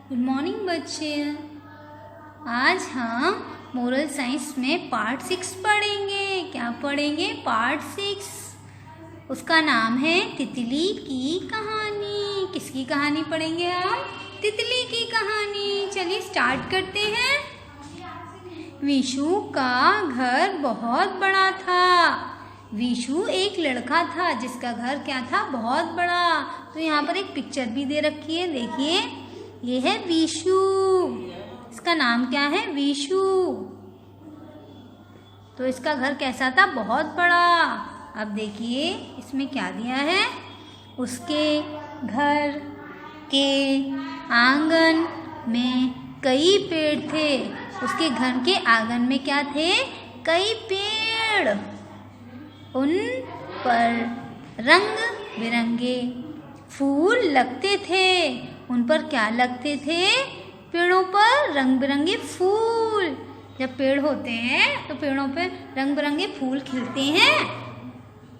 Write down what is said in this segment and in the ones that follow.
Good morning बच्चे। आज हम मोरल साइंस में पार्ट 6 पढ़ेंगे। क्या पढ़ेंगे? पार्ट 6। उसका नाम है तितली की कहानी। किसकी कहानी पढ़ेंगे हम? तितली की कहानी। चलिए स्टार्ट करते हैं। विशु का घर बहुत बड़ा था। विशु एक लड़का था जिसका घर क्या था? बहुत बड़ा। तो यहाँ पर एक पिक्चर भी दे रखी है, देखिए ये है विशु। इसका नाम क्या है? विशु। तो इसका घर कैसा था? बहुत बड़ा। अब देखिए इसमें क्या दिया है। उसके घर के आंगन में कई पेड़ थे। उसके घर के आंगन में क्या थे? कई पेड़। उन पर रंग बिरंगे फूल लगते थे। उन पर क्या लगते थे? पेड़ों पर रंग बिरंगे फूल। जब पेड़ होते हैं तो पेड़ों पे रंग बिरंगे फूल खिलते हैं,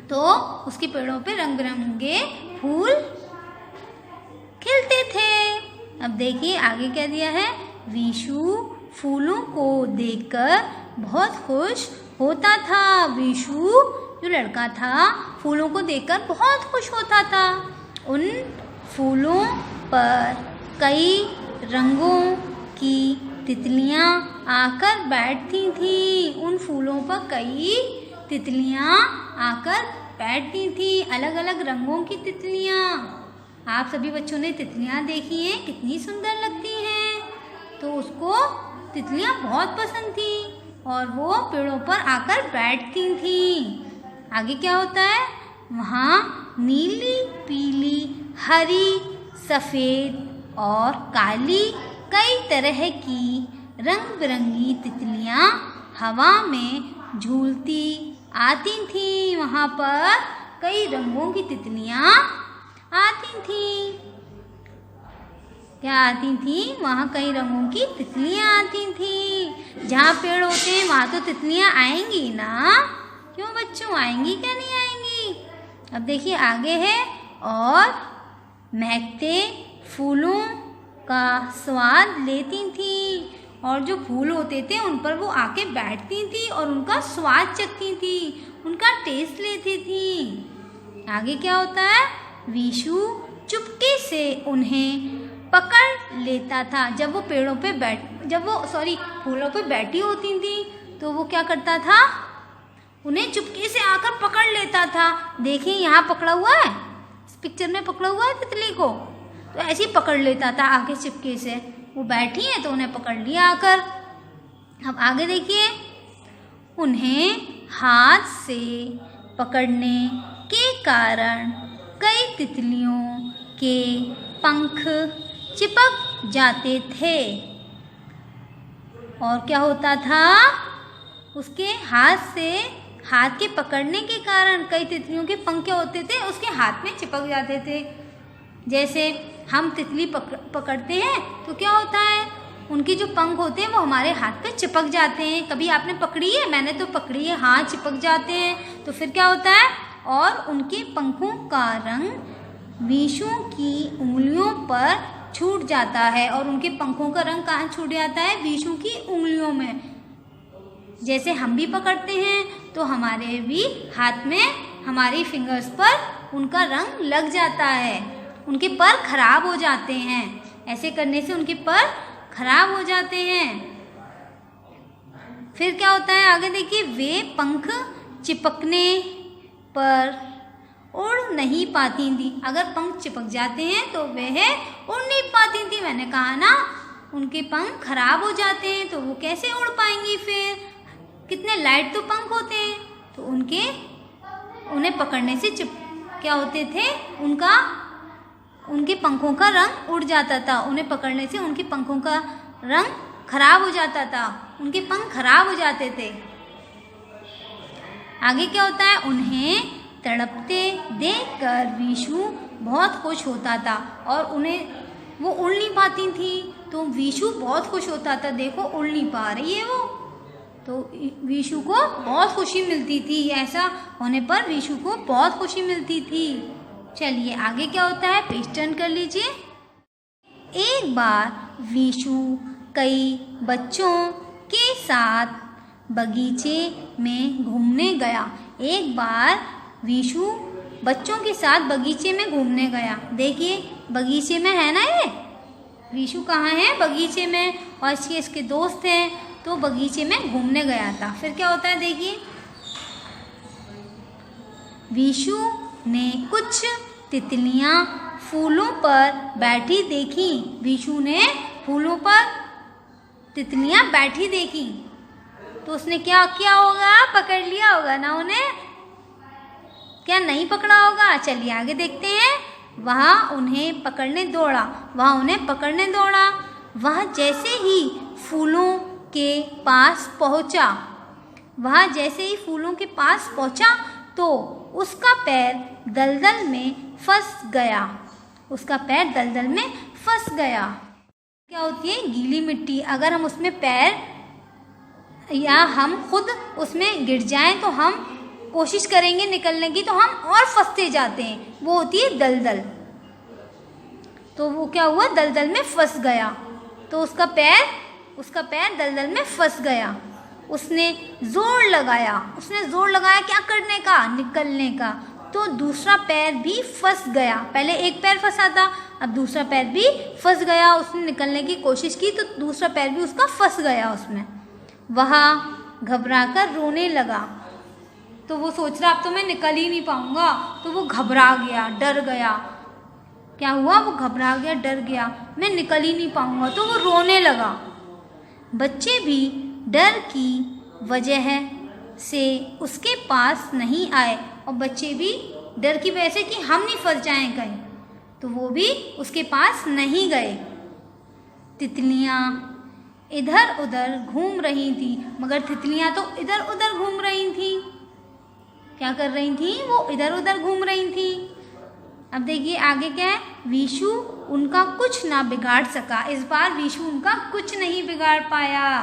तो उसके पेड़ों पे रंग बिरंगे फूल खिलते थे। अब देखिए आगे क्या दिया है। विशु फूलों को देखकर बहुत खुश होता था। विशु जो लड़का था फूलों को देखकर बहुत खुश होता था। उन फूलों पर कई रंगों की तितलियां आकर बैठती थीं। उन फूलों पर कई तितलियां आकर बैठती थीं, अलग अलग रंगों की तितलियां। आप सभी बच्चों ने तितलियां देखी हैं, कितनी सुंदर लगती हैं। तो उसको तितलियां बहुत पसंद थी और वो पेड़ों पर आकर बैठती थीं। आगे क्या होता है? वहाँ नीली, पीली, हरी, सफ़ेद और काली कई तरह की रंग बिरंगी तितलियाँ हवा में झूलती आती थीं। वहाँ पर कई रंगों की तितलियाँ आती थीं। क्या आती थीं? वहाँ कई रंगों की तितलियाँ आती थीं। जहाँ पेड़ होते हैं वहाँ तो तितलियाँ आएंगी ना। क्यों बच्चों, आएंगी क्या नहीं आएंगी? अब देखिए आगे है। और महकते फूलों का स्वाद लेती थी। और जो फूल होते थे उन पर वो आके बैठती थी और उनका स्वाद चखती थी, उनका टेस्ट लेती थी। आगे क्या होता है? विशु चुपके से उन्हें पकड़ लेता था। जब वो फूलों पे बैठी होती थी तो वो क्या करता था? उन्हें चुपके से आकर पकड़ लेता था। देखिए यहाँ पकड़ा हुआ है, इस पिक्चर में पकड़ा हुआ है तितली को। तो ऐसे ही पकड़ लेता था आके चुपके से। वो बैठी है तो उन्हें पकड़ लिया आकर। अब आगे देखिए। उन्हें हाथ से पकड़ने के कारण कई तितलियों के पंख चिपक जाते थे। और क्या होता था? उसके हाथ के पकड़ने के कारण कई तितलियों के पंख होते थे, उसके हाथ में चिपक जाते थे। जैसे हम तितली पकड़ते हैं तो क्या होता है? उनके जो पंख होते हैं वो हमारे हाथ पे चिपक जाते हैं। कभी आपने पकड़ी है? मैंने तो पकड़ी है, हाथ चिपक जाते हैं। तो फिर क्या होता है? और उनके पंखों का रंग विशु की उंगलियों पर छूट जाता है। और उनके पंखों का रंग कहाँ छूट जाता है? विशु की उंगलियों में। जैसे हम भी पकड़ते हैं तो हमारे भी हाथ में, हमारी फिंगर्स पर उनका रंग लग जाता है। उनके पर खराब हो जाते हैं। ऐसे करने से उनके पर खराब हो जाते हैं। फिर क्या होता है? आगे देखिए। वे पंख चिपकने पर उड़ नहीं पाती थी। अगर पंख चिपक जाते हैं तो वह उड़ नहीं पाती थी। मैंने कहा ना, उनके पंख खराब हो जाते हैं तो वो कैसे उड़ पाएंगी फिर? कितने लाइट तो पंख होते हैं। तो उन्हें पकड़ने से क्या होते थे? उनके पंखों का रंग उड़ जाता था। उन्हें पकड़ने से उनके पंखों का रंग खराब हो जाता था। उनके पंख खराब हो जाते थे। आगे क्या होता है? उन्हें तड़पते देखकर विशु बहुत खुश होता था। और वो उड़ नहीं पाती थी तो विशु बहुत खुश होता था। देखो उड़ नहीं पा रही है वो, तो विशु को बहुत खुशी मिलती थी। ऐसा होने पर विशु को बहुत खुशी मिलती थी। चलिए आगे क्या होता है? पेज टर्न कर लीजिए। एक बार विशु कई बच्चों के साथ बगीचे में घूमने गया। एक बार विशु बच्चों के साथ बगीचे में घूमने गया। देखिए बगीचे में है ना, ये विशु कहाँ है? बगीचे में, और इसके दोस्त हैं, तो बगीचे में घूमने गया था। फिर क्या होता है देखिए, विशु ने कुछ तितलियां फूलों पर बैठी देखी। विशु ने फूलों पर तितलियां बैठी देखी, तो उसने क्या किया होगा? पकड़ लिया होगा ना उन्हें? क्या नहीं पकड़ा होगा? चलिए आगे देखते हैं। वह उन्हें पकड़ने दौड़ा। वह जैसे ही फूलों के पास पहुंचा तो उसका पैर दलदल में फंस गया। क्या होती है? गीली मिट्टी। अगर हम उसमें पैर या हम खुद उसमें गिर जाएं तो हम कोशिश करेंगे निकलने की, तो हम और फंसते जाते हैं। वो होती है दलदल। तो वो क्या हुआ? दलदल में फंस गया। तो उसका पैर दलदल में फंस गया। उसने जोर लगाया क्या करने का? निकलने का। तो दूसरा पैर भी फंस गया। पहले एक पैर फंसा था, अब दूसरा पैर भी फंस गया। उसने निकलने की कोशिश की तो दूसरा पैर भी उसका फंस गया उसमें। वह घबराकर रोने लगा। तो वो सोच रहा अब तो मैं निकल ही नहीं पाऊंगा, तो वो घबरा गया, डर गया। क्या हुआ? वो घबरा गया, डर गया, मैं निकल ही नहीं पाऊंगा, तो वो रोने लगा। बच्चे भी डर की वजह से उसके पास नहीं आए, और बच्चे भी डर की वजह से कि हम नहीं फंस जाएं कहीं, तो वो भी उसके पास नहीं गए। तितलियां इधर उधर घूम रही थी, मगर तितलियां तो इधर उधर घूम रही थी। क्या कर रही थी? वो इधर उधर घूम रही थी। अब देखिए आगे क्या है? विशु उनका कुछ ना बिगाड़ सका। इस बार विशु उनका कुछ नहीं बिगाड़ पाया,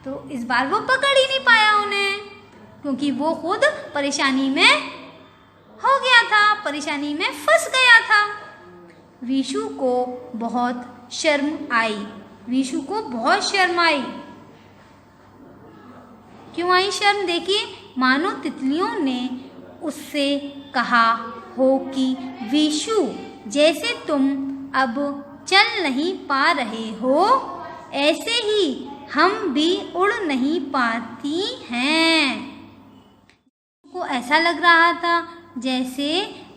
तो इस बार वो पकड़ ही नहीं पाया उन्हें, क्योंकि वो खुद परेशानी में हो गया था, परेशानी में फंस गया था। विशु को बहुत शर्म आई। क्यों आई शर्म? देखिए, मानो तितलियों ने उससे कहा हो कि विशु, जैसे तुम अब चल नहीं पा रहे हो, ऐसे ही हम भी उड़ नहीं पाती हैं। को ऐसा लग रहा था जैसे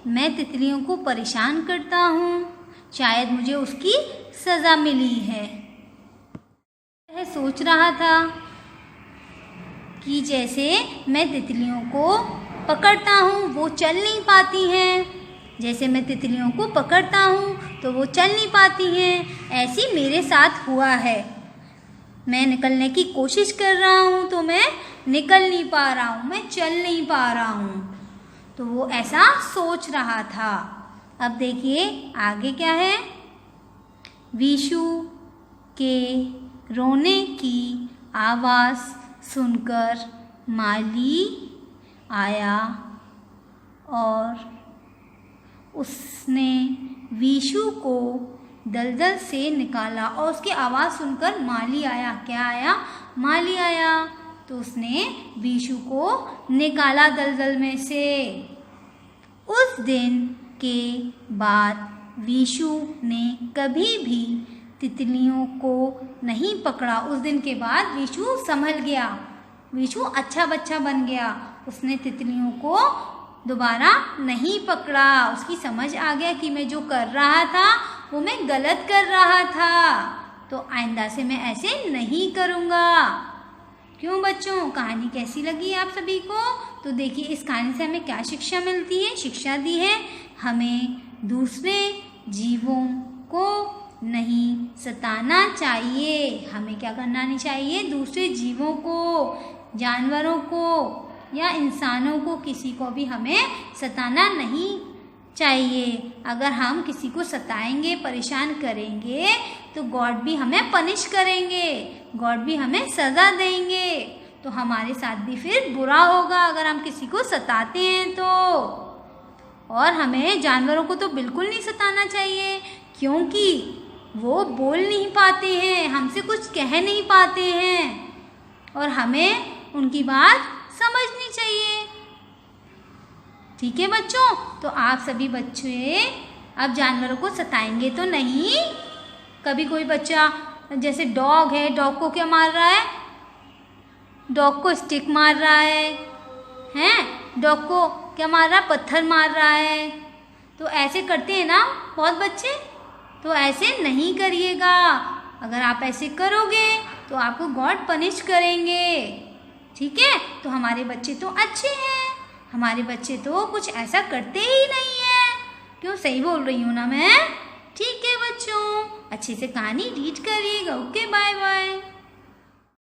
मैं तितलियों को परेशान करता हूँ, शायद मुझे उसकी सज़ा मिली है। वह सोच रहा था कि जैसे मैं तितलियों को पकड़ता हूँ वो चल नहीं पाती हैं, जैसे मैं तितलियों को पकड़ता हूँ तो वो चल नहीं पाती हैं, ऐसी मेरे साथ हुआ है। मैं निकलने की कोशिश कर रहा हूँ तो मैं निकल नहीं पा रहा हूँ, मैं चल नहीं पा रहा हूँ। तो वो ऐसा सोच रहा था। अब देखिए आगे क्या है। विशु के रोने की आवाज़ सुनकर माली आया और उसने विशु को दलदल से निकाला। और उसकी आवाज़ सुनकर माली आया। क्या आया? माली आया। तो उसने विशु को निकाला दलदल में से। उस दिन के बाद विशु ने कभी भी तितलियों को नहीं पकड़ा। उस दिन के बाद विशु संभल गया, विशु अच्छा बच्चा बन गया। उसने तितलियों को दोबारा नहीं पकड़ा। उसकी समझ आ गया कि मैं जो कर रहा था वो मैं गलत कर रहा था, तो आइंदा से मैं ऐसे नहीं करूँगा। क्यों बच्चों, कहानी कैसी लगी आप सभी को? तो देखिए इस कहानी से हमें क्या शिक्षा मिलती है? शिक्षा दी है हमें दूसरे जीवों को नहीं सताना चाहिए। हमें क्या करना नहीं चाहिए? दूसरे जीवों को, जानवरों को या इंसानों को, किसी को भी हमें सताना नहीं चाहिए। अगर हम किसी को सताएंगे, परेशान करेंगे तो गॉड भी हमें पनिश करेंगे, गॉड भी हमें सज़ा देंगे। तो हमारे साथ भी फिर बुरा होगा अगर हम किसी को सताते हैं तो। और हमें जानवरों को तो बिल्कुल नहीं सताना चाहिए, क्योंकि वो बोल नहीं पाते हैं, हमसे कुछ कह नहीं पाते हैं और हमें उनकी बात समझनी चाहिए। ठीक है बच्चों, तो आप सभी बच्चे अब जानवरों को सताएंगे तो नहीं। कभी कोई बच्चा जैसे डॉग है, डॉग को क्या मार रहा है? डॉग को स्टिक मार रहा है, हैं? डॉग को क्या मार रहा है? पत्थर मार रहा है। तो ऐसे करते हैं ना बहुत बच्चे, तो ऐसे नहीं करिएगा। अगर आप ऐसे करोगे तो आपको गॉड पनिश करेंगे। ठीक है, तो हमारे बच्चे तो अच्छे हैं, हमारे बच्चे तो कुछ ऐसा करते ही नहीं है। क्यों, सही बोल रही हूँ ना मैं? ठीक है बच्चों, अच्छे से कहानी रीड करिएगा। Okay, bye bye.